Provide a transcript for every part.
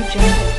Jungle.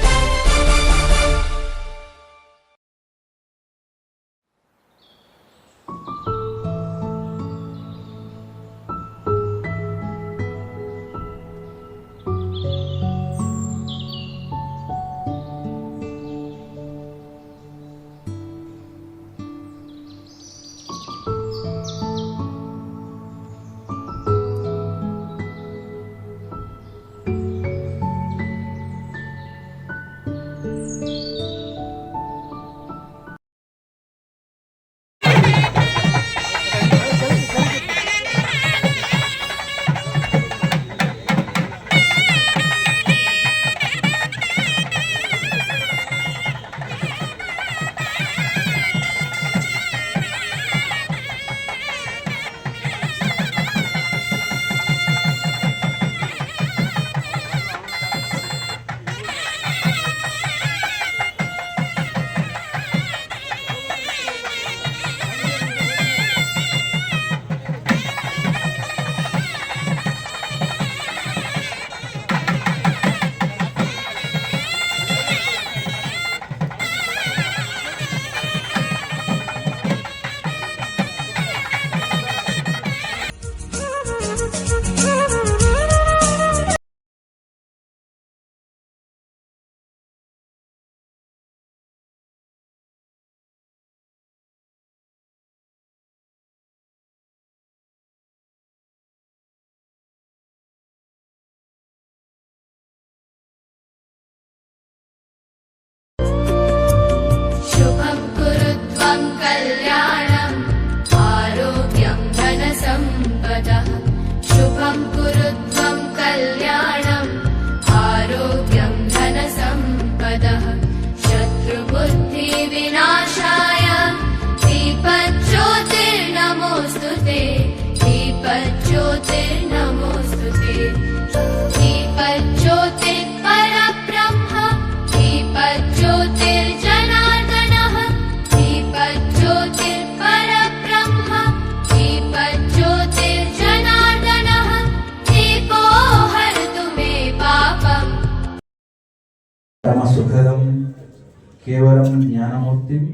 सुखदं केवलं ज्ञानमूर्तिं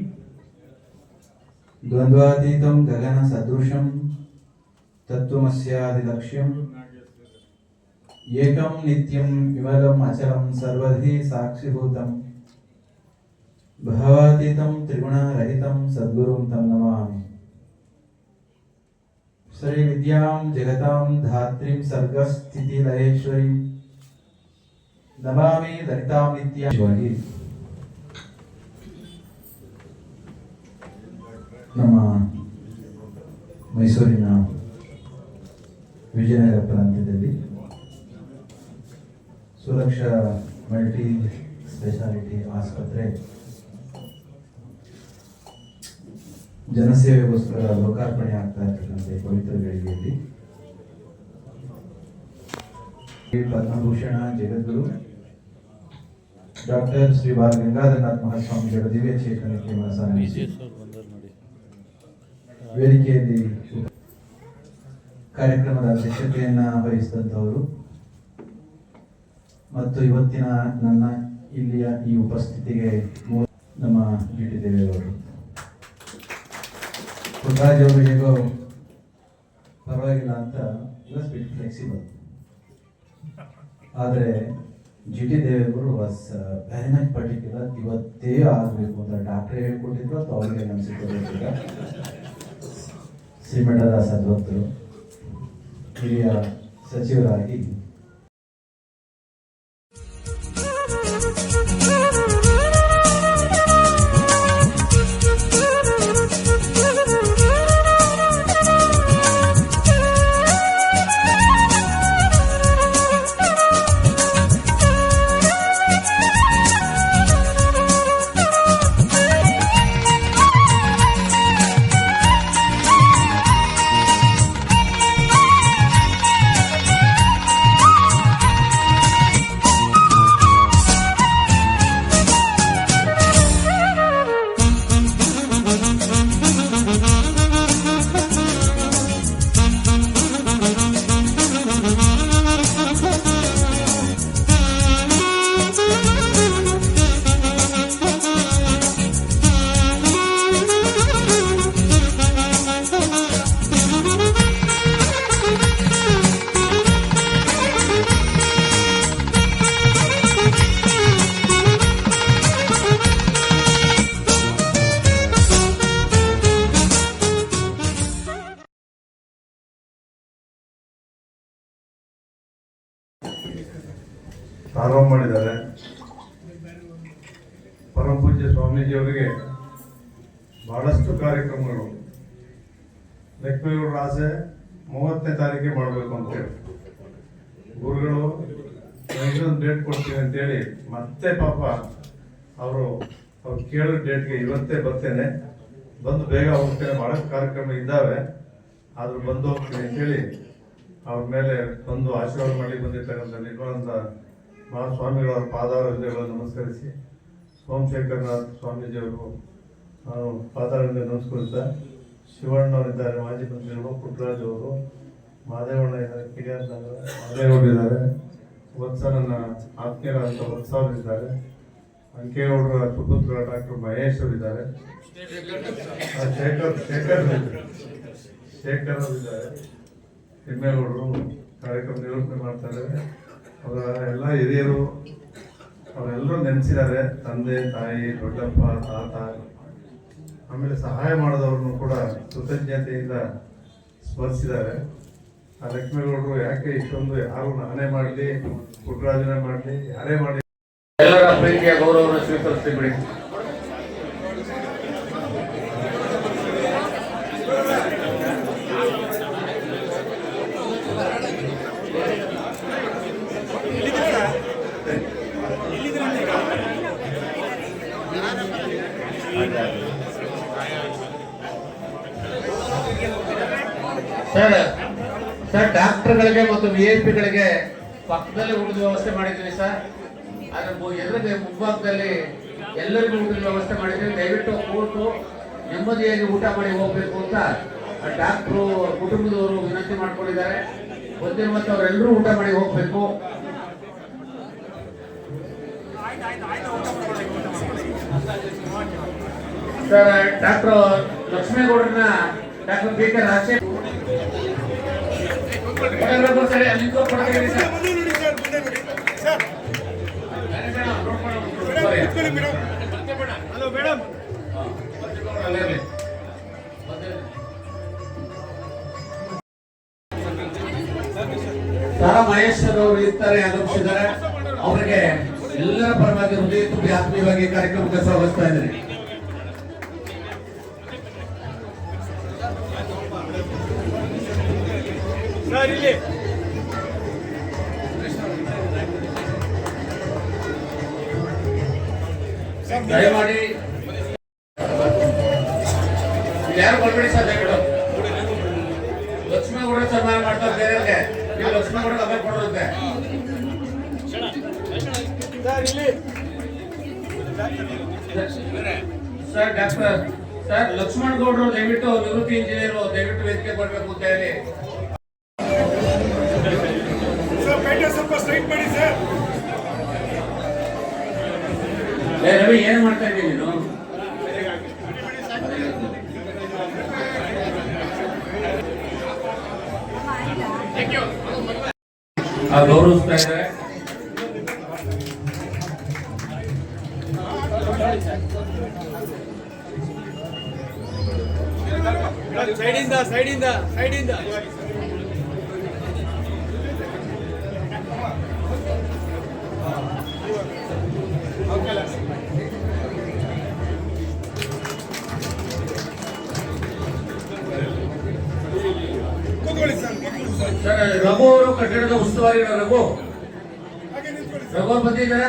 द्वन्द्वातीतं गगनसदृशं तत्त्वमस्यादिलक्ष्यम् एकं नित्यं विमलम् अचलं सर्वधि साक्षिभूतं भावातीतं त्रिगुणरहितं सद्गुरुं तं नमामि। श्री विद्यां जगतां धात्रीं सर्गस्थितिलयेश्वरीं नमामि ललितां नित्यां। ನಮ್ಮ ಮೈಸೂರಿನ ವಿಜಯನಗರ ಪ್ರಾಂತ್ಯದಲ್ಲಿ ಸುರಕ್ಷಾ ಮಲ್ಟಿ ಸ್ಪೆಷಾಲಿಟಿ ಆಸ್ಪತ್ರೆ ಜನಸೇವೆಗೋಸ್ಕರ ಲೋಕಾರ್ಪಣೆ ಆಗ್ತಾ ಇರ್ತಕ್ಕಂಥ ಪವಿತ್ರ ಗಳಿಗೆಯಲ್ಲಿ ಪದ್ಮಭೂಷಣ ಜಗದ್ಗುರು ಡಾಕ್ಟರ್ ಶ್ರೀ ಬಾಲ ಗಂಗಾಧರನಾಥ್ ಮಹಾಸ್ವಾಮಿಗಳ ದಿವ್ಯ ಚೇತನಕ್ಕೆ ವೇದಿಕೆಯಲ್ಲಿ ಕಾರ್ಯಕ್ರಮದ ಅಧ್ಯಕ್ಷತೆಯನ್ನ ವಹಿಸಿದಂಥವರು ಮತ್ತು ಇವತ್ತಿನ ನನ್ನ ಇಲ್ಲಿಯ ಈ ಉಪಸ್ಥಿತಿಗೆ ನಮ್ಮ ಜಿಟಿ ದೇವೇಗೌಡರು. ಪುಟ್ಟರಾಜ್ ಅವರು ಹೇಗೋ ಪರವಾಗಿಲ್ಲ ಅಂತ ಬಿಟ್ ಫ್ಲೆಕ್ಸಿಬಲ್, ಆದರೆ ಜಿಟಿ ದೇವೇಗೌಡರು ವಾಸ್ ವೆರಿ ಮಚ್ ಪರ್ಟಿಕ್ಯುಲರ್. ಇವತ್ತೇ ಆಗಬೇಕು ಅಂತ ಡಾಕ್ಟ್ರೇ ಹೇಳ್ಕೊಟ್ಟಿದ್ರು ಅಥವಾ ಅವ್ರಿಗೆ ಅನಿಸಿಕೊಳ್ಳೋದಿಲ್ಲ. ಶ್ರೀಮಠದ ಸದ್ಭಕ್ತರು, ಹಿರಿಯ ಸಚಿವರಾಗಿ ಪ್ರಾರಂಭ ಮಾಡಿದ್ದಾರೆ. ಪರಮ ಪೂಜ್ಯ ಸ್ವಾಮೀಜಿಯವರಿಗೆ ಬಹಳಷ್ಟು ಕಾರ್ಯಕ್ರಮಗಳು, ಲಕ್ಷ್ಮೇಗೌಡರ ಆಸೆ 30ನೇ ತಾರೀಕಿಗೆ ಮಾಡಬೇಕು ಅಂತೇಳಿ ಗುರುಗಳು ಇನ್ನೊಂದು ಡೇಟ್ ಕೊಡ್ತೀನಿ ಅಂತೇಳಿ ಮತ್ತೆ ಪಾಪ ಅವ್ರು ಕೇಳೋ ಡೇಟ್ಗೆ ಇವತ್ತೇ ಬರ್ತೇನೆ, ಬಂದು ಬೇಗ ಹೋಗ್ತೇನೆ, ಮಾಡೋಕ್ಕೆ ಕಾರ್ಯಕ್ರಮ ಇದ್ದಾವೆ ಆದ್ರೂ ಬಂದು ಹೋಗ್ತೀನಿ ಅಂತೇಳಿ ಅವ್ರ ಮೇಲೆ ಬಂದು ಆಶೀರ್ವಾದ ಮಾಡಿ ಬಂದಿರ್ತಕ್ಕಂಥ ನಿರ್ಮಲಾನಂದ ಮಹಾಸ್ವಾಮಿಗಳವರ ಪಾದಾರಗಳನ್ನು ನಮಸ್ಕರಿಸಿ, ಸೋಮಶೇಖರನಾಥ್ ಸ್ವಾಮೀಜಿಯವರು ನಾನು ಪಾದಾರದಿಂದ ನಮಸ್ಕರಿಸ್ತಾ, ಶಿವಣ್ಣವರಿದ್ದಾರೆ, ಮಾಜಿ ಮಂತ್ರಿಗಳು, ಪುಟ್ಟರಾಜ್ ಅವರು, ಮಾದೇವಣ್ಣ ಇದ್ದಾರೆ, ಕಿರಿಯಾರ್ ಮಾದೇಗೌಡರು ಇದ್ದಾರೆ, ವತ್ಸ ನನ್ನ ಆತ್ಮೀಯರಾದಂಥ ವತ್ಸ ಅವರಿದ್ದಾರೆ, ಅಂಕೇಗೌಡರ ಸುಪುತ್ರ ಡಾಕ್ಟರ್ ಮಹೇಶ್ ಅವರಿದ್ದಾರೆ, ಶೇಖರ್ ಅವರಿದ್ದಾರೆ, ತಿಮ್ಮೇಗೌಡರು ಕಾರ್ಯಕ್ರಮ ನಿರೂಪಣೆ ಮಾಡ್ತಾ ಇದ್ದಾರೆ. ಅವರ ಎಲ್ಲ ಹಿರಿಯರು ಅವರೆಲ್ಲರೂ ನೆನೆಸಿದ್ದಾರೆ, ತಂದೆ ತಾಯಿ ದೊಡ್ಡಪ್ಪ ತಾತ, ಆಮೇಲೆ ಸಹಾಯ ಮಾಡಿದವ್ರನ್ನು ಕೂಡ ಕೃತಜ್ಞತೆಯಿಂದ ಸ್ಮರಿಸಿದ್ದಾರೆ. ಆ ಲಕ್ಷ್ಮೇಗೌಡರು ಯಾಕೆ ಇಷ್ಟೊಂದು ಯಾರು ನಾನೇ ಮಾಡಲಿ, ಪುಟ್ಟರಾಜನೇ ಮಾಡಲಿ, ಯಾರೇ ಮಾಡಲಿ ಎಲ್ಲರ ಪ್ರೀತಿಯ ಗೌರವವನ್ನು ಸ್ವೀಕರಿಸಿ ಬಿಡಿ. ಸರ್ ಡಾಕ್ಟರ್ಗಳಿಗೆ ಮತ್ತು ವಿಐಪಿಗಳಿಗೆ ಪಕ್ಕದಲ್ಲಿ ಊಟದ ವ್ಯವಸ್ಥೆ ಮಾಡಿದ್ದೀವಿ ಸರ್. ಅದ್ರ ಎಲ್ಲರಿಗೆ ಮುಂಭಾಗದಲ್ಲಿ ಎಲ್ಲರಿಗೂ ಊಟದ ವ್ಯವಸ್ಥೆ ಮಾಡಿದ್ದೀವಿ. ದಯವಿಟ್ಟು ಕೂತು ನೆಮ್ಮದಿಯಾಗಿ ಊಟ ಮಾಡಿ ಹೋಗ್ಬೇಕು ಅಂತ ಡಾಕ್ಟ್ರು ಕುಟುಂಬದವರು ವಿನಂತಿ ಮಾಡ್ಕೊಂಡಿದ್ದಾರೆ. ಬಂದಿರೋ ಮತ್ತು ಅವರೆಲ್ಲರೂ ಊಟ ಮಾಡಿ ಹೋಗ್ಬೇಕು. ಸರ್ ಡಾಕ್ಟರ್ ಲಕ್ಷ್ಮೇಗೌಡರನ್ನ doctor B K Rajashekhar Tara Maheshwar ಅವರು ಇರ್ತಾರೆ, ಆಗಮಿಸಿದ್ದಾರೆ. ಅವರಿಗೆ ಎಲ್ಲರ ಪರವಾಗಿ ಹೃದಯ ತುಂಬಿ ಆತ್ಮೀಯವಾಗಿ ಕಾರ್ಯಕ್ರಮಕ್ಕೆ ಸ್ವಾಗತಿಸ್ತಾ ಇದ್ದಾರೆ. ದಯಮಾಡಿ ಯಾರು ಬರ್ಬೇಡಿ ಸರ್, ದಯವಿಟ್ಟು ಲಕ್ಷ್ಮೇಗೌಡ ಸನ್ಮಾನ ಮಾಡ್ತಾರೆ ಬೇರೆಯವ್ರಿಗೆ, ನೀವು ಲಕ್ಷ್ಮೇಗೌಡ ಅಭಯ ಕೊಡೋರುತ್ತೆ. ಸರ್ ಡಾಕ್ಟರ್ ಸರ್ ಲಕ್ಷ್ಮಣ್ ಗೌಡರು ದಯವಿಟ್ಟು ನಿವೃತ್ತಿ ಇಂಜಿನಿಯರ್ ದಯವಿಟ್ಟು ವೇದಿಕೆ ಬರಬೇಕು ಅಂತ ಹೇಳಿ. ರವಿ ಏನ್ ಮಾಡ್ತಾ ಇದ್ದೀನಿ ನೀನು? ಗೌರವಿಸ್ತಾ ಇದ್ದಾರೆ. ಸೈಡಿಂದ ಸರ್ ರಘು ಅವರು ಕಟ್ಟಡದ ಉಸ್ತುವಾರಿ ರಘು ಬಂದಿದ್ದಾರ.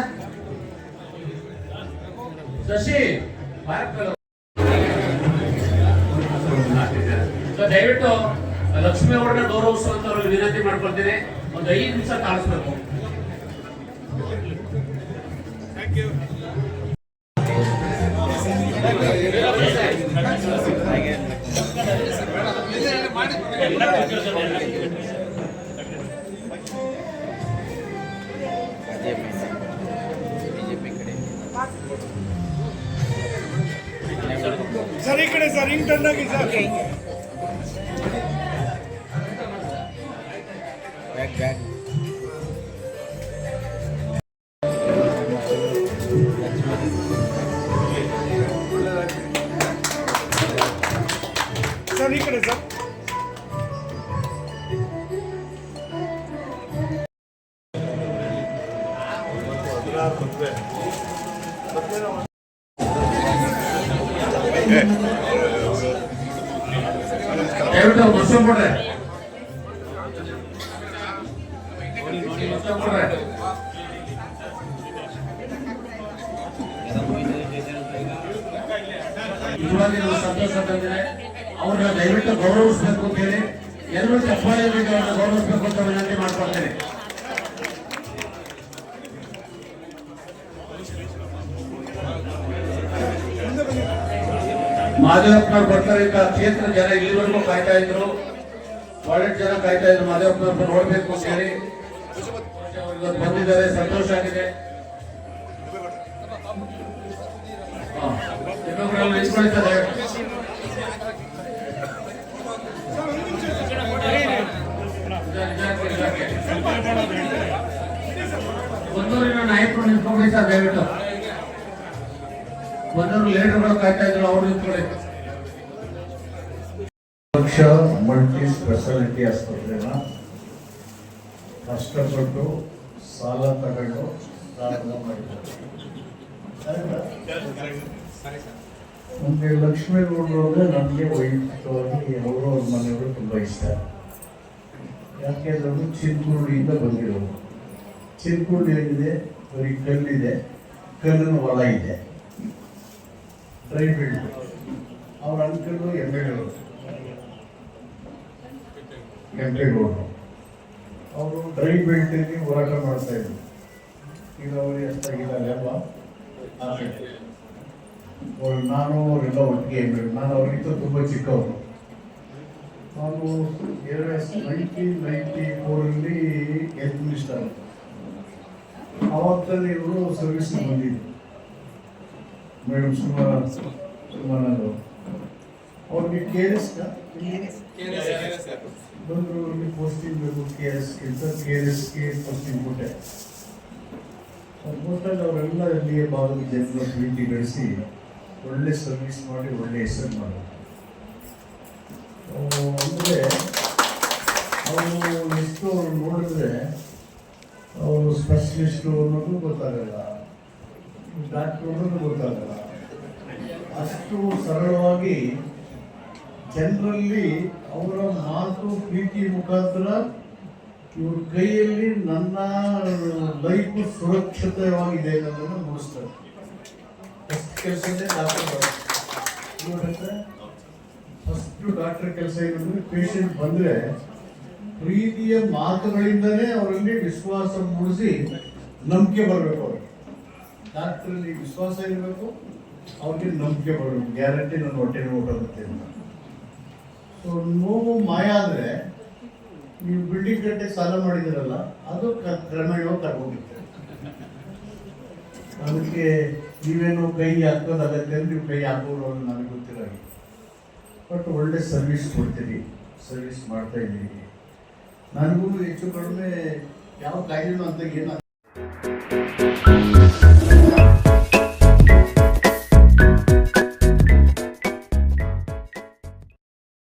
ಶಶಿ ದಯವಿಟ್ಟು ಲಕ್ಷ್ಮೇಗೌಡನ ಗೌರವಿಸುವಂತ ಅವ್ರಿಗೆ ವಿನಂತಿ ಮಾಡ್ಕೊಳ್ತೀನಿ, ಒಂದು 5 ನಿಮಿಷ ತಾಳಿಸ್ಬೇಕು. ಸರ್ ಈ ಕಡೆ ಸರ್, ಹಿಂಗ್ ಟರ್ನ್ ಆಗಿ ಸರ್. ಬ್ಯಾಗ್ ಸರ್ ಈ ಕಡೆ ಸರ್. ಬಸವಪುಡ್ರೆ ನಿಜವಾಗಿ ನಾವು ಸಂತೋಷ ತಂದಿದೆ. ಅವ್ರನ್ನ ದಯವಿಟ್ಟು ಗೌರವಿಸಬೇಕು ಅಂತ ಹೇಳಿ ಎಲ್ಲರೂ ಚಪ್ಪಾಳೆ ಅವ್ರನ್ನ ಗೌರವಿಸಬೇಕು ಅಂತ ವಿನಂತಿ ಮಾಡ್ಕೊಳ್ತೇನೆ. ಮಾದೇವಪ್ಪನವ್ರು ಬರ್ತಾರೆ ಅಂತ ಕ್ಷೇತ್ರ ಜನ ಇಲ್ಲಿವರೆಗೂ ಕಾಯ್ತಾ ಇದ್ರು, ಒಳ್ಳೆ ಜನ ಕಾಯ್ತಾ ಇದ್ರು ಮಾದೇವಪ್ಪನವ್ರು ನೋಡ್ಬೇಕು ಅಂತ ಹೇಳಿ. ಇವತ್ತು ಬಂದಿದ್ದಾರೆ, ಸಂತೋಷ ಆಗಿದೆ. ಇನ್ನೊಬ್ಬರೆಲ್ಲ ನಿಂತ್ಕೊಳ್ತಾರೆ. ಒಂದೂರಿನ ನಾಯಕರು ನಿಂತ್ಕೊಂಡ್ಬಿಡಿ ಸರ್, ದಯವಿಟ್ಟು. ಒಂದೂರು ಲೀಡರ್ಗಳು ಕಾಯ್ತಾ ಇದ್ರು, ಅವ್ರು ನಿಂತ್ಕೊಳ್ಳಿ. ಪಕ್ಷ ಮಲ್ಟಿ ಸ್ಪೆಷಾಲಿಟಿ ಆಸ್ಪತ್ರೆನ ಕಷ್ಟಪಟ್ಟು ಸಾಲ ತಗೊಂಡು ಪ್ರಾರಂಭ ಮಾಡಿದ್ದಾರೆ. ನಮಗೆ ಲಕ್ಷ್ಮೇಗೌಡರು ಅಂದರೆ ನಮಗೆ ವೈಯಕ್ತಿಕವಾಗಿ ಅವರು ಅವ್ರ ಮನೆಯವರು ತುಂಬ ಇಷ್ಟ. ಯಾಕೆಂದ್ರೆ ಚಿನ್ಕುರುಳಿಯಿಂದ ಬಂದಿರೋರು. ಚಿನ್ಕುರುಳಿ ಏನಿದೆ, ಬರೀ ಕಲ್ಲಿದೆ, ಕಲ್ಲಿನ ಹೊಲ ಇದೆ, ಡ್ರೈ ಬಿಲ್ಡ್. ಅವ್ರ ಅಂಕಲು ಕೆಂಪೇಗೌಡರು ಅವರು ಡ್ರೈ ಬೆಲ್ಟಲ್ಲಿ ಹೋರಾಟ ಮಾಡ್ತಾ ಇದ್ರು. ಈಗ ಅವರು ಎಷ್ಟಾಗಿದ್ದಾರೆ ಅಲ್ವಾ? ನಾನು ಅವರೆಲ್ಲ ಒಟ್ಟಿಗೆ ನಾನು ಅವರಿಗಿಂತ ತುಂಬ ಚಿಕ್ಕವರು. ನಾನು 1994 ಹೆಲ್ತ್ ಮಿನಿಸ್ಟರ್. ಆವತ್ತಲ್ಲಿ ಇವರು ಸರ್ವಿಸ್ ಬಂದಿದ್ರು, ಮೇಡಮ್ ಸುಮಾರು ಅವ್ರಿಗೆ KRS ಬಂದರು. ಅವ್ರಿಗೆ ಪೋಸ್ಟಿಂಗ್ ಬೇಕು, KRSಗೆ ಪೋಸ್ಟಿಂಗ್ ಕೊಟ್ಟೆ. ಕೊಟ್ಟಾಗ ಅವರೆಲ್ಲ ಅಲ್ಲಿಯ ಭಾಗದ ಜನರ ಪ್ರೀತಿ ಗಳಿಸಿ ಒಳ್ಳೆ ಸರ್ವಿಸ್ ಮಾಡಿ ಒಳ್ಳೆ ಹೆಸರು ಮಾಡೋದು. ಅಂದರೆ ಅವರು ಎಷ್ಟು ಅವ್ರು ನೋಡಿದ್ರೆ ಅವರು ಸ್ಪೆಷಲಿಸ್ಟು ಅನ್ನೋದು ಗೊತ್ತಾಗಲ್ಲ, ಡಾಕ್ಟ್ರು ಅನ್ನೋದು ಗೊತ್ತಾಗಲ್ಲ. ಅಷ್ಟು ಸರಳವಾಗಿ ಜನರಲ್ಲಿ ಅವರ ಮಾತು ಪ್ರೀತಿ ಮುಖಾಂತರ ಇವ್ರ ಕೈಯಲ್ಲಿ ನನ್ನ ಲೈಫ್ ಸುರಕ್ಷಿತವಾಗಿದೆ ಅನ್ನೋದನ್ನು ಮೂಡಿಸ್ತಾರೆ. ಫಸ್ಟ್ ಕೆಲಸನೇ ಡಾಕ್ಟರ್. ಫಸ್ಟ್ ಡಾಕ್ಟರ್ ಕೆಲಸ ಏನಂದ್ರೆ ಪೇಷಂಟ್ ಬಂದರೆ ಪ್ರೀತಿಯ ಮಾತುಗಳಿಂದನೇ ಅವರಲ್ಲಿ ವಿಶ್ವಾಸ ಮೂಡಿಸಿ ನಂಬಿಕೆ ಬರಬೇಕು. ಅವ್ರಿಗೆ ಡಾಕ್ಟ್ರಲ್ಲಿ ವಿಶ್ವಾಸ ಇರಬೇಕು, ಅವ್ರಿಗೆ ನಂಬಿಕೆ ಬರಬೇಕು. ಗ್ಯಾರಂಟಿ ನನ್ನ ಹೊಟ್ಟೆ ನೋವು ಬರುತ್ತೆ ಅಂತ. ಸೊ ನೋವು ಮಾಯ ಆದರೆ ನೀವು ಬಿಲ್ಡಿಂಗ್ ಕಟ್ಟೆ ಸಾಲ ಮಾಡಿದಿರಲ್ಲ, ಅದು ಕ್ರಮೇಣವಾಗಿ ತಗೊಂಡಿರ್ತೀರಿ. ಅದಕ್ಕೆ ನೀವೇನು ಕೈ ಹಾಕೋದಾಗತ್ತೆ, ನೀವು ಕೈ ಹಾಕೋರು ಅನ್ನೋದು ನನಗೆ ಗೊತ್ತಿರೋದು. ಬಟ್ ಒಳ್ಳೆ ಸರ್ವಿಸ್ ಕೊಡ್ತೀರಿ, ಸರ್ವಿಸ್ ಮಾಡ್ತಾ ಇದ್ದೀರಿ. ನನಗೂ ಹೆಚ್ಚು ಕಡಿಮೆ ಯಾವ ಕಾಯಿಲೆನೂ ಅಂತ ಏನು